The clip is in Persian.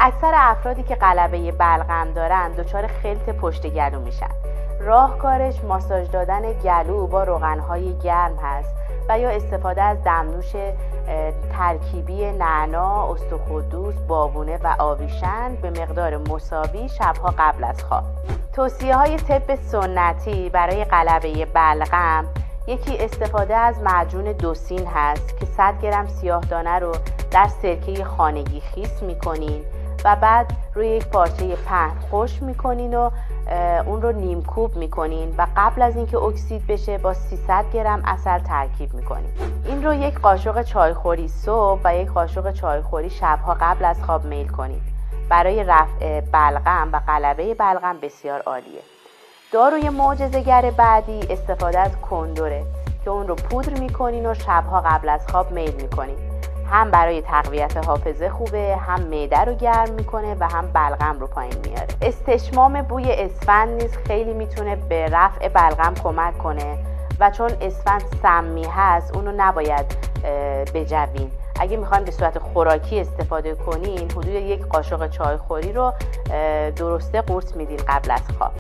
اکثر افرادی که قلبه بلغم دارن دچار خلط پشت گلو میشن. راهکارش ماساژ دادن گلو با روغن‌های گرم هست و یا استفاده از دمنوش ترکیبی نعنا، استخوان‌دوست، بابونه و آویشن به مقدار مساوی شبها قبل از خواب. توصیه‌های طب سنتی برای قلبه بلغم: یکی استفاده از معجون دوسین هست که 100 گرم سیاه‌دانه رو در سرکه خانگی خیس می‌کنین و بعد روی یک پارچه پهن خشک می‌کنین و اون رو نیم کوب می‌کنین و قبل از اینکه اکسید بشه با 300 گرم عسل ترکیب می‌کنین. این رو یک قاشق چایخوری صبح و یک قاشق چایخوری شبها قبل از خواب میل کنید. برای رفع بلغم و قلبه بلغم بسیار عالیه. داروی معجزه‌گر بعدی استفاده از کندره که اون رو پودر می‌کنین و شبها قبل از خواب میل می‌کنین. هم برای تقویت حافظه خوبه، هم معده رو گرم میکنه و هم بلغم رو پایین میاره. استشمام بوی اسفند نیز خیلی میتونه به رفع بلغم کمک کنه و چون اسفند سمی هست اونو نباید بجوین. اگه میخواین به صورت خوراکی استفاده کنین حدود یک قاشق چایخوری رو درسته قورت میدین قبل از خواب.